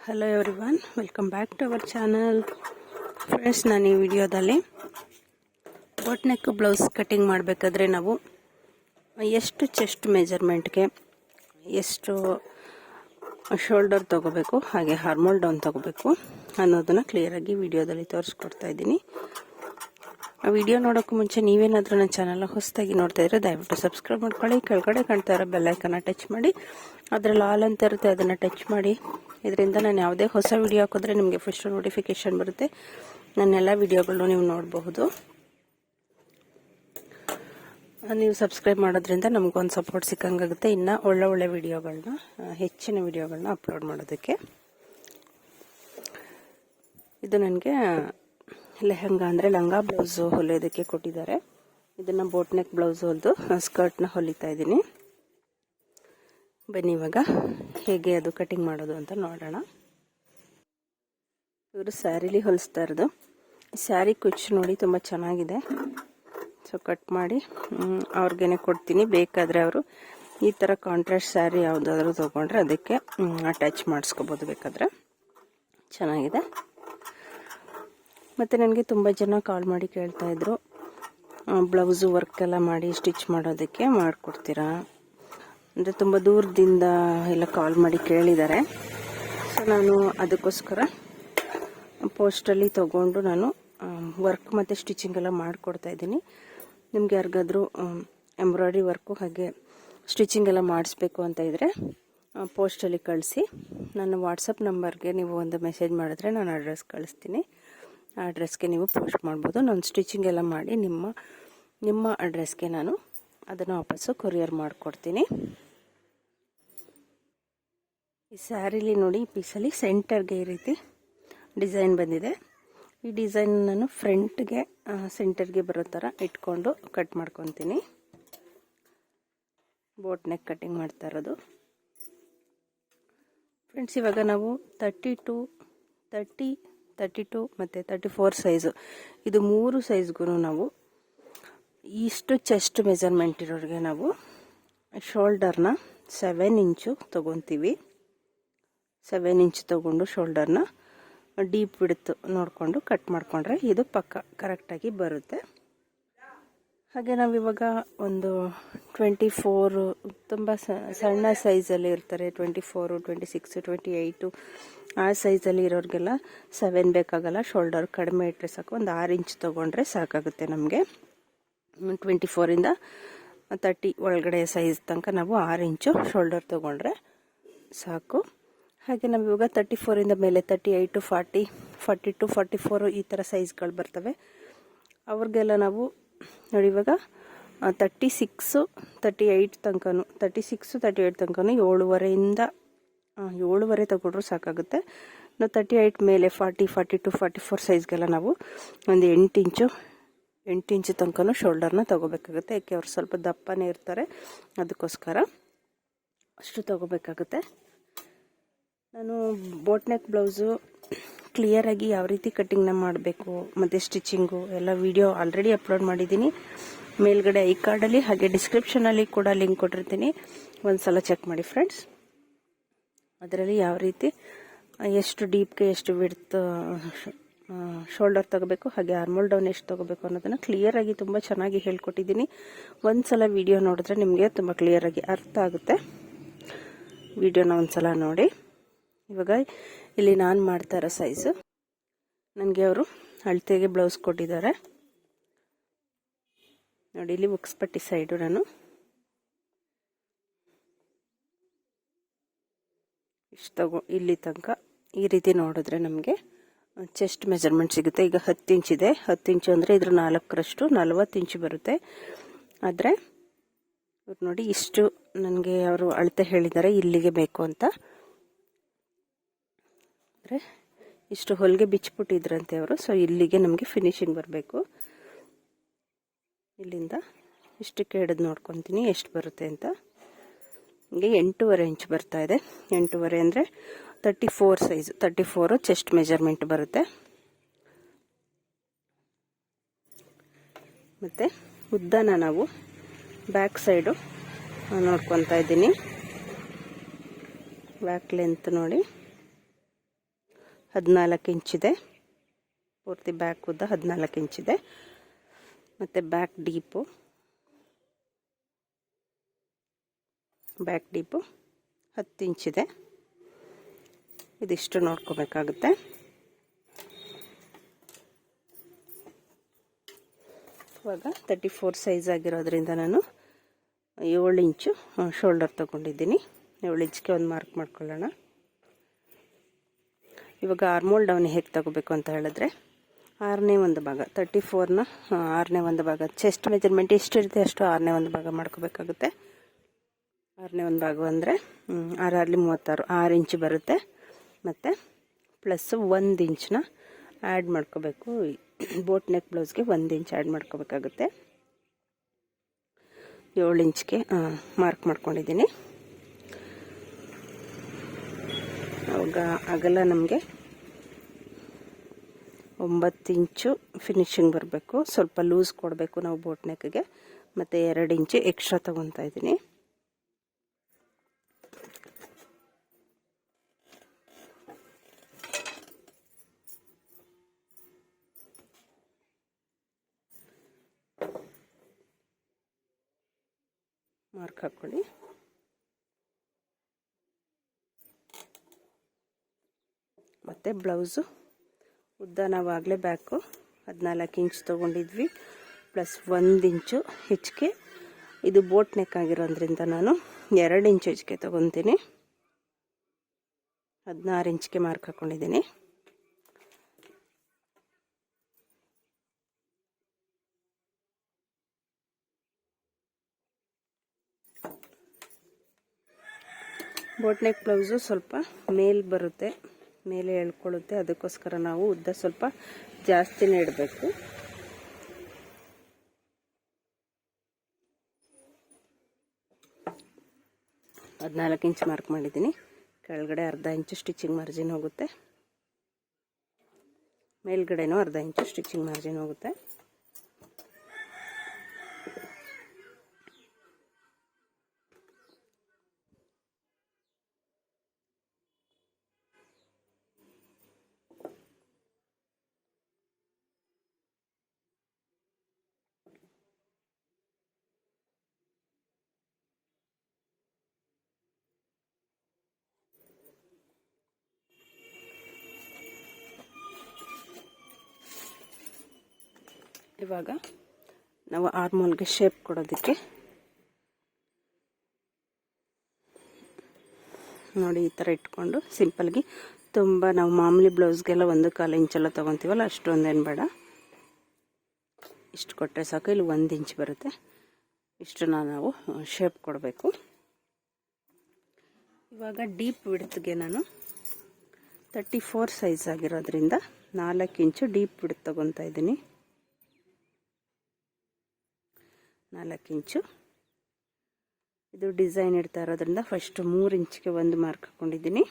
Hello everyone, welcome back to our channel. Friends, ನಾನು ಈ ವಿಡಿಯೋದಲ್ಲಿ ಬೋಟ್ ನೆಕ್ ಬ್ಲೌಸ್ ಕಟಿಂಗ್ ಮಾಡಬೇಕಾದ್ರೆ ನಾವು ಎಷ್ಟು ಚೆಸ್ಟ್ ಮೆಜರ್ಮೆಂಟ್ಗೆ ಎಷ್ಟು ಶೋಲ್ಡರ್ ತೊಗೋಬೇಕು, ಹಾಗೆ ಹಾರ್ಮೋಲ್ ಡೌನ್ ತೊಗೋಬೇಕು ಅನ್ನೋದನ್ನು ಕ್ಲಿಯರಾಗಿ ವಿಡಿಯೋದಲ್ಲಿ ತೋರಿಸ್ಕೊಡ್ತಾ ಇದ್ದೀನಿ. ಆ ವಿಡಿಯೋ ನೋಡೋಕ್ಕೂ ಮುಂಚೆ ನೀವೇನಾದರೂ ನನ್ನ ಚಾನಲ್ನ ಹೊಸದಾಗಿ ನೋಡ್ತಾ ಇದ್ರೆ ದಯವಿಟ್ಟು ಸಬ್ಸ್ಕ್ರೈಬ್ ಮಾಡ್ಕೊಳ್ಳಿ. ಕೆಳಗಡೆ ಕಾಣ್ತಾ ಇರೋ ಬೆಲ್ಲೈಕನ್ನ ಟಚ್ ಮಾಡಿ, ಅದರಲ್ಲಿ ಆಲ್ ಅಂತ ಇರುತ್ತೆ, ಅದನ್ನು ಟಚ್ ಮಾಡಿ. ಇದರಿಂದ ನಾನು ಯಾವುದೇ ಹೊಸ ವಿಡಿಯೋ ಹಾಕಿದ್ರೆ ನಿಮಗೆ ಫಸ್ಟ್ ನೋಟಿಫಿಕೇಶನ್ ಬರುತ್ತೆ. ನನ್ನೆಲ್ಲ ವಿಡಿಯೋಗಳನ್ನು ನೀವು ನೋಡಬಹುದು. ನೀವು ಸಬ್ಸ್ಕ್ರೈಬ್ ಮಾಡೋದ್ರಿಂದ ನಮಗೊಂದು ಸಪೋರ್ಟ್ ಸಿಕ್ಕಂಗಾಗುತ್ತೆ. ಇನ್ನು ಒಳ್ಳೆ ವಿಡಿಯೋಗಳನ್ನ, ಹೆಚ್ಚಿನ ವಿಡಿಯೋಗಳನ್ನ ಅಪ್ಲೋಡ್ ಮಾಡೋದಕ್ಕೆ. ಇದು ನನಗೆ ಲೆಹಂಗಾ ಅಂದರೆ ಲಂಗ ಬ್ಲೌಸು ಹೊಲಿಯೋದಕ್ಕೆ ಕೊಟ್ಟಿದ್ದಾರೆ. ಇದನ್ನು ಬೋಟ್ ನೆಕ್ ಬ್ಲೌಸ್ ಹೊಲಿದು ಸ್ಕರ್ಟ್ನ ಹೊಲಿತಾ ಇದ್ದೀನಿ. ಬನ್ನಿ ಇವಾಗ ಹೇಗೆ ಅದು ಕಟಿಂಗ್ ಮಾಡೋದು ಅಂತ ನೋಡೋಣ. ಇವರು ಸ್ಯಾರಿಲಿ ಹೊಲಿಸ್ತಾ ಇರೋದು. ಸ್ಯಾರಿ ಕುಚ್ಚು ನೋಡಿ ತುಂಬ ಚೆನ್ನಾಗಿದೆ. ಸೊ ಕಟ್ ಮಾಡಿ ಅವ್ರಿಗೇನೆ ಕೊಡ್ತೀನಿ. ಬೇಕಾದರೆ ಅವರು ಈ ಥರ ಕಾಂಟ್ರಾಸ್ಟ್ ಸ್ಯಾರಿ ಯಾವುದಾದ್ರೂ ತೊಗೊಂಡ್ರೆ ಅದಕ್ಕೆ ಅಟ್ಯಾಚ್ ಮಾಡಿಸ್ಕೋಬೋದು. ಬೇಕಾದರೆ ಚೆನ್ನಾಗಿದೆ. ಮತ್ತು ನನಗೆ ತುಂಬ ಜನ ಕಾಲ್ ಮಾಡಿ ಕೇಳ್ತಾಯಿದ್ರು, ಬ್ಲೌಸು ವರ್ಕ್ ಎಲ್ಲ ಮಾಡಿ ಸ್ಟಿಚ್ ಮಾಡೋದಕ್ಕೆ ಮಾಡಿಕೊಡ್ತೀರಾ ಅಂದರೆ ತುಂಬ ದೂರದಿಂದ ಎಲ್ಲ ಕಾಲ್ ಮಾಡಿ ಕೇಳಿದ್ದಾರೆ. ಸೊ ನಾನು ಅದಕ್ಕೋಸ್ಕರ ಪೋಸ್ಟಲ್ಲಿ ತೊಗೊಂಡು ನಾನು ವರ್ಕ್ ಮತ್ತು ಸ್ಟಿಚಿಂಗ್ ಎಲ್ಲ ಮಾಡಿಕೊಡ್ತಾಯಿದ್ದೀನಿ. ನಿಮ್ಗೆ ಯಾರಿಗಾದ್ರೂ ಎಂಬ್ರಾಯ್ಡ್ರಿ ವರ್ಕು ಹಾಗೆ ಸ್ಟಿಚಿಂಗ್ ಎಲ್ಲ ಮಾಡಿಸ್ಬೇಕು ಅಂತ ಇದ್ದರೆ ಪೋಸ್ಟಲ್ಲಿ ಕಳಿಸಿ. ನನ್ನ ವಾಟ್ಸಪ್ ನಂಬರ್ಗೆ ನೀವು ಒಂದು ಮೆಸೇಜ್ ಮಾಡಿದ್ರೆ ನಾನು ಅಡ್ರೆಸ್ ಕಳಿಸ್ತೀನಿ. ಆ ಅಡ್ರೆಸ್ಗೆ ನೀವು ಪೋಸ್ಟ್ ಮಾಡ್ಬೋದು. ನಾನು ಸ್ಟಿಚಿಂಗ್ ಎಲ್ಲ ಮಾಡಿ ನಿಮ್ಮ ಅಡ್ರೆಸ್ಗೆ ನಾನು ಅದನ್ನು ವಾಪಸ್ಸು ಕೊರಿಯರ್ ಮಾಡಿಕೊಡ್ತೀನಿ. ಈ ಸ್ಯಾರಿಲಿ ನೋಡಿ, ಈ ಪೀಸಲ್ಲಿ ಸೆಂಟರ್ಗೆ ಈ ರೀತಿ ಡಿಸೈನ್ ಬಂದಿದೆ. ಈ ಡಿಸೈನ್ ನಾನು ಫ್ರಂಟ್ಗೆ ಸೆಂಟರ್ಗೆ ಬರೋ ಥರ ಇಟ್ಕೊಂಡು ಕಟ್ ಮಾಡ್ಕೊತೀನಿ. ಬೋಟ್ ನೆಕ್ ಕಟಿಂಗ್ ಮಾಡ್ತಾ ಇರೋದು. ಫ್ರೆಂಡ್ಸ್, ಇವಾಗ ನಾವು 32, 30, 32 ಮತ್ತು 34 ಸೈಜು, ಇದು 3 ಸೈಜ್ಗೂ ನಾವು ಇಷ್ಟು ಚೆಸ್ಟ್ ಮೆಜರ್ಮೆಂಟ್ ಇರೋರಿಗೆ ನಾವು ಶೋಲ್ಡರ್ನ 7 ಇಂಚು ತೊಗೊತೀವಿ. 7 ಇಂಚ್ ತೊಗೊಂಡು ಶೋಲ್ಡರ್ನ ಡೀಪ್ ವಿಡ್ತ್ ನೋಡಿಕೊಂಡು ಕಟ್ ಮಾಡಿಕೊಂಡ್ರೆ ಇದು ಪಕ್ಕ ಕರೆಕ್ಟಾಗಿ ಬರುತ್ತೆ. ಹಾಗೆ ನಾವಿವಾಗ ಒಂದು 24 ತುಂಬ ಸಣ್ಣ ಸೈಜಲ್ಲಿ ಇರ್ತಾರೆ, 24, 26, 28 ಆ ಸೈಜಲ್ಲಿ ಇರೋರಿಗೆಲ್ಲ 7 ಬೇಕಾಗಲ್ಲ. ಶೋಲ್ಡರ್ ಕಡಿಮೆ ಇಟ್ಟರೆ ಸಾಕು. ಒಂದು 6 ಇಂಚ್ ತೊಗೊಂಡ್ರೆ ಸಾಕಾಗುತ್ತೆ ನಮಗೆ. 24ಇಂದ 30 ಒಳಗಡೆ ಸೈಜ್ ತನಕ ನಾವು 6 ಇಂಚು ಶೋಲ್ಡರ್ ತೊಗೊಂಡ್ರೆ ಸಾಕು. ಹಾಗೆ ನಾವು ಇವಾಗ 34ಇಂದ ಮೇಲೆ 38, 40, 42, 44 ಈ ಥರ ಸೈಜ್ಗಳು ಬರ್ತವೆ. ಅವ್ರಿಗೆಲ್ಲ ನಾವು ನೋಡಿ ಇವಾಗ 36, 38 ತನಕನೂ 36, 38 ತನಕನೂ 7.5ಇಂದ 7.5 ತಗೊಂಡ್ರೂ ಸಾಕಾಗುತ್ತೆ. ನಾವು 38 ಮೇಲೆ 40, 42, 44 ಸೈಜ್ಗೆಲ್ಲ ನಾವು ಒಂದು 8 ಇಂಚು ತನಕನೂ ಶೋಲ್ಡರ್ನ ತೊಗೋಬೇಕಾಗುತ್ತೆ. ಯಾಕೆ ಅವ್ರು ಸ್ವಲ್ಪ ದಪ್ಪನೇ ಇರ್ತಾರೆ, ಅದಕ್ಕೋಸ್ಕರ ಅಷ್ಟು ತೊಗೋಬೇಕಾಗುತ್ತೆ. ನಾನು ಬೋಟ್ ನೆಕ್ ಬ್ಲೌಸು ಕ್ಲಿಯರಾಗಿ ಯಾವ ರೀತಿ ಕಟ್ಟಿಂಗ್ನ ಮಾಡಬೇಕು ಮತ್ತು ಸ್ಟಿಚಿಂಗು ಎಲ್ಲ ವಿಡಿಯೋ ಆಲ್ರೆಡಿ ಅಪ್ಲೋಡ್ ಮಾಡಿದ್ದೀನಿ. ಮೇಲ್ಗಡೆ ಐ ಕಾರ್ಡಲ್ಲಿ ಹಾಗೆ ಡಿಸ್ಕ್ರಿಪ್ಷನಲ್ಲಿ ಕೂಡ ಲಿಂಕ್ ಕೊಟ್ಟಿರ್ತೀನಿ. ಒಂದು ಸಲ ಚೆಕ್ ಮಾಡಿ ಫ್ರೆಂಡ್ಸ್. ಅದರಲ್ಲಿ ಯಾವ ರೀತಿ ಎಷ್ಟು ಡೀಪ್ಗೆ ಎಷ್ಟು ವಿಡ್ತ್ ಶೋಲ್ಡರ್ ತೊಗೋಬೇಕು, ಹಾಗೆ ಆರ್ಮೋಲ್ ಡೌನ್ ಎಷ್ಟು ತೊಗೋಬೇಕು ಅನ್ನೋದನ್ನು ಕ್ಲಿಯರಾಗಿ ತುಂಬ ಚೆನ್ನಾಗಿ ಹೇಳ್ಕೊಟ್ಟಿದ್ದೀನಿ. ಒಂದು ಸಲ ವಿಡಿಯೋ ನೋಡಿದ್ರೆ ನಿಮಗೆ ತುಂಬ ಕ್ಲಿಯರಾಗಿ ಅರ್ಥ ಆಗುತ್ತೆ. ವಿಡಿಯೋನ ಒಂದು ಸಲ ನೋಡಿ. ಇವಾಗ ಇಲ್ಲಿ ನಾನು ಮಾಡ್ತಾ ಇರೋ ಸೈಜು ನನಗೆ ಅವರು ಅಳತೆಗೆ ಬ್ಲೌಸ್ ಕೊಟ್ಟಿದ್ದಾರೆ ನೋಡಿ. ಇಲ್ಲಿ ಉಕ್ಸ್ಪಟ್ಟಿ ಸೈಡು ನಾನು ಇಷ್ಟು ಇಲ್ಲಿ ತನಕ ಈ ರೀತಿ ನೋಡಿದ್ರೆ ನಮಗೆ ಚೆಸ್ಟ್ ಮೆಜರ್ಮೆಂಟ್ ಸಿಗುತ್ತೆ. ಈಗ 10 ಇಂಚಿದೆ. 10 ಇಂಚು ಅಂದರೆ ಇದ್ರ 4ರಷ್ಟು 40 ಇಂಚು ಬರುತ್ತೆ. ಆದರೆ ಇವ್ರು ನೋಡಿ ಇಷ್ಟು ನನಗೆ ಅವರು ಅಳತೆ ಹೇಳಿದ್ದಾರೆ ಇಲ್ಲಿಗೆ ಬೇಕು ಅಂತ. ಅಂದರೆ ಇಷ್ಟು ಹೊಲಿಗೆ ಬಿಚ್ಚಿಬಿಟ್ಟಿದ್ರಂತೆ ಅವರು. ಸೊ ಇಲ್ಲಿಗೆ ನಮಗೆ ಫಿನಿಶಿಂಗ್ ಬರಬೇಕು. ಇಲ್ಲಿಂದ ಇಷ್ಟಕ್ಕೆ ಹಿಡಿದು ನೋಡ್ಕೊತೀನಿ ಎಷ್ಟು ಬರುತ್ತೆ ಅಂತ. ಹೀಗೆ 8.5 ಇಂಚ್ ಬರ್ತಾ ಇದೆ. 8.5 ಅಂದರೆ 34 ಸೈಜು, 34 ಚೆಸ್ಟ್ ಮೆಜರ್ಮೆಂಟ್ ಬರುತ್ತೆ. ಮತ್ತು ಉದ್ದನ ನಾವು ಬ್ಯಾಕ್ ಸೈಡು ನೋಡ್ಕೊತಾ ಇದ್ದೀನಿ. ಬ್ಯಾಕ್ ಲೆಂತ್ ನೋಡಿ 14 ಇಂಚಿದೆ. ಪೂರ್ತಿ ಬ್ಯಾಕ್ ಉದ್ದ 14 ಇಂಚಿದೆ. ಮತ್ತು ಬ್ಯಾಕ್ ಡೀಪು 10 ಇಂಚಿದೆ. ಇದಿಷ್ಟು ನೋಡ್ಕೋಬೇಕಾಗುತ್ತೆ. ಇವಾಗ 34 ಸೈಜ್ ಆಗಿರೋದ್ರಿಂದ ನಾನು 7 ಇಂಚು ಶೋಲ್ಡರ್ ತೊಗೊಂಡಿದ್ದೀನಿ. 7 ಇಂಚ್ಗೆ ಒಂದು ಮಾರ್ಕ್ ಮಾಡ್ಕೊಳ್ಳೋಣ. ಇವಾಗ ಆರ್ಮೋಲ್ ಡೌನ್ ಹೇಗೆ ತಗೋಬೇಕು ಅಂತ ಹೇಳಿದ್ರೆ, 6ನೇ ಒಂದು ಭಾಗ 34ನ 6ನೇ ಒಂದು ಭಾಗ, ಚೆಸ್ಟ್ ಮೆಜರ್ಮೆಂಟ್ ಎಷ್ಟಿರುತ್ತೆ ಅಷ್ಟು 6ನೇ ಒಂದು ಭಾಗ ಮಾಡ್ಕೋಬೇಕಾಗುತ್ತೆ. 6ನೇ ಒಂದು ಭಾಗ ಅಂದರೆ 6 36, 6 ಇಂಚು ಬರುತ್ತೆ. ಮತ್ತು ಪ್ಲಸ್ 1 ಇಂಚನ್ನ ಆ್ಯಡ್ ಮಾಡ್ಕೋಬೇಕು. ಬೋಟ್ ನೆಕ್ ಬ್ಲೌಸ್ಗೆ 1 ಇಂಚ್ ಆ್ಯಡ್ ಮಾಡ್ಕೋಬೇಕಾಗುತ್ತೆ. 7 ಇಂಚ್ಗೆ ಮಾರ್ಕ್ ಮಾಡ್ಕೊಂಡಿದ್ದೀನಿ. ಅವಾಗ ಅಗಲ ನಮಗೆ 9 ಇಂಚು ಫಿನಿಶಿಂಗ್ ಬರಬೇಕು. ಸ್ವಲ್ಪ ಲೂಸ್ ಕೊಡಬೇಕು ನಾವು ಬೋಟ್ ನೆಕ್ಗೆ. ಮತ್ತು 2 ಇಂಚು ಎಕ್ಸ್ಟ್ರಾ ತೊಗೊತಾ ಇದ್ದೀನಿ. ಮಾರ್ಕ್ ಹಾಕ್ಕೊಳ್ಳಿ. ಮತ್ತು ಬ್ಲೌಸು ಉದ್ದ ನಾವು ಆಗಲೇ ಬ್ಯಾಕು 14 ಇಂಚ್ ತೊಗೊಂಡಿದ್ವಿ, ಪ್ಲಸ್ 1 ಇಂಚು ಹೆಚ್ಚಿಗೆ. ಇದು ಬೋಟ್ ನೆಕ್ ಆಗಿರೋದ್ರಿಂದ ನಾನು 2 ಇಂಚು ಹೆಚ್ಚಿಗೆ ತೊಗೊತೀನಿ. 16 ಇಂಚ್ಗೆ ಮಾರ್ಕ್ ಹಾಕ್ಕೊಂಡಿದ್ದೀನಿ. ಬೋಟ್ ನೆಕ್ ಬ್ಲೌಸು ಸ್ವಲ್ಪ ಮೇಲ್ ಬರುತ್ತೆ, ಮೇಲೆ ಎಳ್ಕೊಳ್ಳುತ್ತೆ. ಅದಕ್ಕೋಸ್ಕರ ನಾವು ಉದ್ದ ಸ್ವಲ್ಪ ಜಾಸ್ತಿನೇ ಇಡಬೇಕು. 14 ಇಂಚ್ ಮಾರ್ಕ್ ಮಾಡಿದ್ದೀನಿ. ಕೆಳಗಡೆ ಅರ್ಧ ಇಂಚು ಸ್ಟಿಚಿಂಗ್ ಮಾರ್ಜಿನ್ ಹೋಗುತ್ತೆ, ಮೇಲ್ಗಡೆನೂ ಅರ್ಧ ಇಂಚು ಸ್ಟಿಚಿಂಗ್ ಮಾರ್ಜಿನ್ ಹೋಗುತ್ತೆ. ಇವಾಗ ನಾವು ಆರ್ಮೋಲ್ಗೆ ಶೇಪ್ ಕೊಡೋದಕ್ಕೆ ನೋಡಿ ಈ ಥರ ಇಟ್ಕೊಂಡು ಸಿಂಪಲ್ಗೆ, ತುಂಬ ನಾವು ಮಾಮೂಲಿ ಬ್ಲೌಸ್ಗೆಲ್ಲ 1/4 ಇಂಚೆಲ್ಲ ತೊಗೊತೀವಲ್ಲ ಅಷ್ಟೊಂದೇನು ಬೇಡ. ಇಷ್ಟು ಕೊಟ್ಟರೆ ಸಾಕು. ಇಲ್ಲಿ 1 ಇಂಚ್ ಬರುತ್ತೆ. ಇಷ್ಟನ್ನ ನಾವು ಶೇಪ್ ಕೊಡಬೇಕು. ಇವಾಗ ಡೀಪ್ ವಿಡ್ತ್ಗೆ ನಾನು 34 ಸೈಜ್ ಆಗಿರೋದ್ರಿಂದ 4 ಇಂಚು ಡೀಪ್ ವಿಡ್ತ್ ತೊಗೊತಾ ಇದ್ದೀನಿ. 4 ಇಂಚು. ಇದು ಡಿಸೈನ್ ಇಡ್ತಾ ಇರೋದ್ರಿಂದ ಫಸ್ಟ್ 3 ಇಂಚ್ಗೆ ಒಂದು ಮಾರ್ಕ್ ಹಾಕ್ಕೊಂಡಿದ್ದೀನಿ.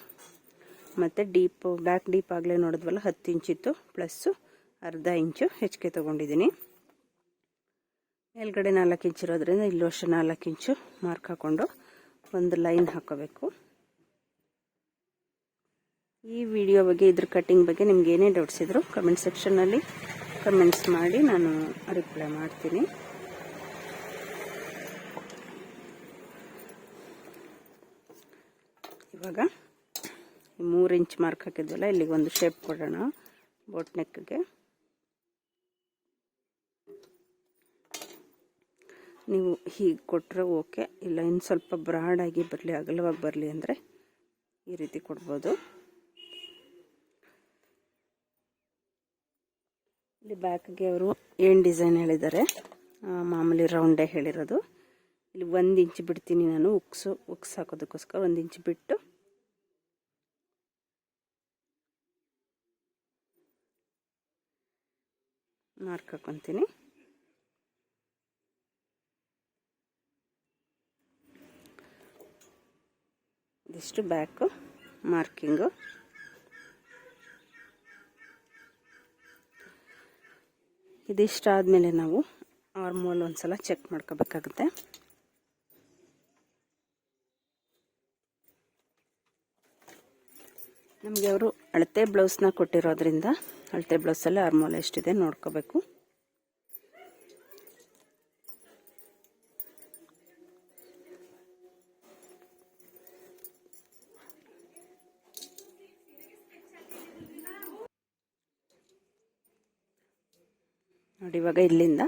ಮತ್ತು ಡೀಪ್ ಬ್ಯಾಕ್ ಡೀಪ್ ಆಗಲೇ ನೋಡಿದ್ವಲ್ಲ 10 ಇಂಚಿತ್ತು, ಪ್ಲಸ್ಸು ಅರ್ಧ ಇಂಚು ಹೆಚ್ಚಿಗೆ ತೊಗೊಂಡಿದ್ದೀನಿ. ಮೇಲ್ಗಡೆ 4 ಇಂಚ್ ಇರೋದ್ರಿಂದ ಇಲ್ಲೂ ಅಷ್ಟು 4 ಇಂಚು ಮಾರ್ಕ್ ಹಾಕ್ಕೊಂಡು ಒಂದು ಲೈನ್ ಹಾಕೋಬೇಕು. ಈ ವಿಡಿಯೋ ಬಗ್ಗೆ, ಇದ್ರ ಕಟ್ಟಿಂಗ್ ಬಗ್ಗೆ ನಿಮ್ಗೆ ಏನೇ ಡೌಟ್ಸ್ ಇದ್ದರೂ ಕಮೆಂಟ್ ಸೆಕ್ಷನ್ನಲ್ಲಿ ಕಮೆಂಟ್ಸ್ ಮಾಡಿ, ನಾನು ರಿಪ್ಲೈ ಮಾಡ್ತೀನಿ. ಇವಾಗ 3 ಇಂಚ್ ಮಾರ್ಕ್ ಹಾಕಿದ್ವಲ್ಲ, ಇಲ್ಲಿಗೆ ಒಂದು ಶೇಪ್ ಕೊಡೋಣ ಬೋಟ್ ನೆಕ್ಗೆ. ನೀವು ಹೀಗೆ ಕೊಟ್ಟರೆ ಓಕೆ, ಇಲ್ಲ ಇನ್ನು ಸ್ವಲ್ಪ ಬ್ರಾಡಾಗಿ ಬರಲಿ, ಅಗಲವಾಗಿ ಬರಲಿ ಅಂದರೆ ಈ ರೀತಿ ಕೊಡ್ಬೋದು. ಇಲ್ಲಿ ಬ್ಯಾಕ್ಗೆ ಅವರು ಏನು ಡಿಸೈನ್ ಹೇಳಿದ್ದಾರೆ, ಮಾಮೂಲಿ ರೌಂಡೇ ಹೇಳಿರೋದು. ಇಲ್ಲಿ 1 ಇಂಚ್ ಬಿಡ್ತೀನಿ ನಾನು, ಉಕ್ಸ್ ಹಾಕೋದಕ್ಕೋಸ್ಕರ 1 ಇಂಚ್ ಬಿಟ್ಟು ಮಾರ್ಕ್ ಹಾಕೊತೀನಿ. ಇದಿಷ್ಟು ಬ್ಯಾಕು ಮಾರ್ಕಿಂಗು. ಇದಿಷ್ಟಾದಮೇಲೆ ನಾವು ಆರ್ಮೋಲ್ ಒಂದ್ಸಲ ಚೆಕ್ ಮಾಡ್ಕೋಬೇಕಾಗುತ್ತೆ. ನಮಗೆ ಅವರು ಅಳತೆ ಬ್ಲೌಸ್ನ ಕೊಟ್ಟಿರೋದ್ರಿಂದ ಅಳತೆ ಬ್ಲೌಸಲ್ಲಿ ಆರ್ಮೋಲ್ ಎಷ್ಟಿದೆ ನೋಡ್ಕೋಬೇಕು. ನೋಡಿ ಇವಾಗ ಇಲ್ಲಿಂದ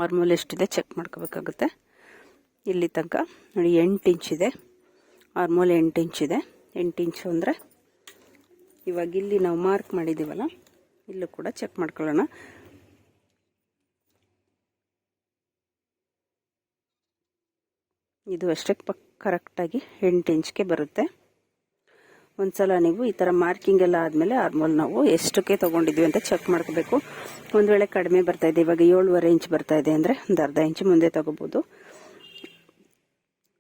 ಆರ್ಮೋಲ್ ಎಷ್ಟಿದೆ ಚೆಕ್ ಮಾಡ್ಕೋಬೇಕಾಗುತ್ತೆ. ಇಲ್ಲಿ ತನಕ ನೋಡಿ 8 ಇಂಚಿದೆ, ಆರ್ಮೋಲ್ 8 ಇಂಚಿದೆ. 8 ಇಂಚು ಅಂದರೆ ಇವಾಗ ಇಲ್ಲಿ ನಾವು ಮಾರ್ಕ್ ಮಾಡಿದ್ದೀವಲ್ಲ, ಇಲ್ಲೂ ಕೂಡ ಚೆಕ್ ಮಾಡ್ಕೊಳ್ಳೋಣ. ಇದು ಅಷ್ಟೇ ಕರೆಕ್ಟಾಗಿ 8 ಇಂಚ್ಗೆ ಬರುತ್ತೆ. ಒಂದ್ಸಲ ನೀವು ಈ ಥರ ಮಾರ್ಕಿಂಗ್ ಎಲ್ಲ ಆದಮೇಲೆ ಆರ್ಮೋಲ್ ನಾವು ಎಷ್ಟಕ್ಕೆ ತೊಗೊಂಡಿದ್ವಿ ಅಂತ ಚೆಕ್ ಮಾಡ್ಕೋಬೇಕು. ಒಂದು ವೇಳೆ ಕಡಿಮೆ ಬರ್ತಾ ಇದೆ, ಇವಾಗ 7.5 ಇಂಚ್ ಬರ್ತಾ ಇದೆ ಅಂದರೆ ಒಂದು ಅರ್ಧ ಇಂಚು ಮುಂದೆ ತಗೋಬೋದು.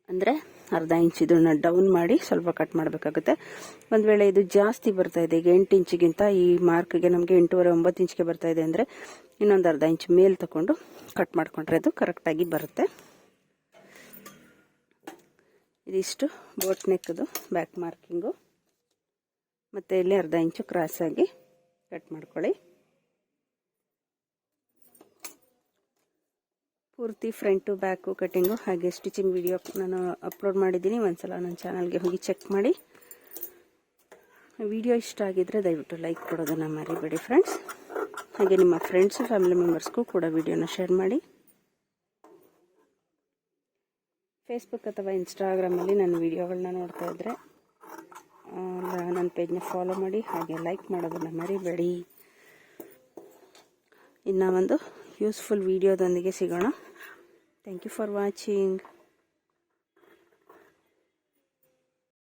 ಅಂದರೆ ಅರ್ಧ ಇಂಚ್ ಇದನ್ನು ಡೌನ್ ಮಾಡಿ ಸ್ವಲ್ಪ ಕಟ್ ಮಾಡಬೇಕಾಗುತ್ತೆ. ಒಂದು ವೇಳೆ ಇದು ಜಾಸ್ತಿ ಬರ್ತಾ ಇದೆ, ಈಗ 8 ಇಂಚಿಗಿಂತ ಈ ಮಾರ್ಕ್ಗೆ ನಮಗೆ 8.5 9 ಇಂಚ್ಗೆ ಬರ್ತಾ ಇದೆ ಅಂದರೆ ಇನ್ನೊಂದು ಅರ್ಧ ಇಂಚ್ ಮೇಲೆ ತಗೊಂಡು ಕಟ್ ಮಾಡಿಕೊಂಡ್ರೆ ಅದು ಕರೆಕ್ಟಾಗಿ ಬರುತ್ತೆ. ಇದಿಷ್ಟು ಬೋಟ್ ನೆಕ್ದು ಬ್ಯಾಕ್ ಮಾರ್ಕಿಂಗು. ಮತ್ತು ಇಲ್ಲಿ ಅರ್ಧ ಇಂಚು ಕ್ರಾಸಾಗಿ ಕಟ್ ಮಾಡ್ಕೊಳ್ಳಿ. ಪೂರ್ತಿ ಫ್ರಂಟು ಬ್ಯಾಕು ಕಟ್ಟಿಂಗು ಹಾಗೆ ಸ್ಟಿಚಿಂಗ್ ವಿಡಿಯೋ ನಾನು ಅಪ್ಲೋಡ್ ಮಾಡಿದ್ದೀನಿ. ಒಂದ್ಸಲ ನನ್ನ ಚಾನಲ್ಗೆ ಹೋಗಿ ಚೆಕ್ ಮಾಡಿ. ವಿಡಿಯೋ ಇಷ್ಟ ಆಗಿದ್ರೆ ದಯವಿಟ್ಟು ಲೈಕ್ ಕೊಡೋದನ್ನು ಮರಿಬೇಡಿ ಫ್ರೆಂಡ್ಸ್. ಹಾಗೆ ನಿಮ್ಮ ಫ್ರೆಂಡ್ಸು ಫ್ಯಾಮಿಲಿ ಮೆಂಬರ್ಸ್ಗೂ ಕೂಡ ವಿಡಿಯೋನ ಶೇರ್ ಮಾಡಿ. ಫೇಸ್ಬುಕ್ ಅಥವಾ ಇನ್ಸ್ಟಾಗ್ರಾಮಲ್ಲಿ ನನ್ನ ವಿಡಿಯೋಗಳನ್ನ ನೋಡ್ತಾ ಇದ್ದರೆ ನನ್ನ ಪೇಜ್ನ ಫಾಲೋ ಮಾಡಿ, ಹಾಗೆ ಲೈಕ್ ಮಾಡೋದನ್ನು ಮರಿಬೇಡಿ. ಇನ್ನು ಒಂದು ಯೂಸ್ಫುಲ್ ವಿಡಿಯೋದೊಂದಿಗೆ ಸಿಗೋಣ. Thank you for watching.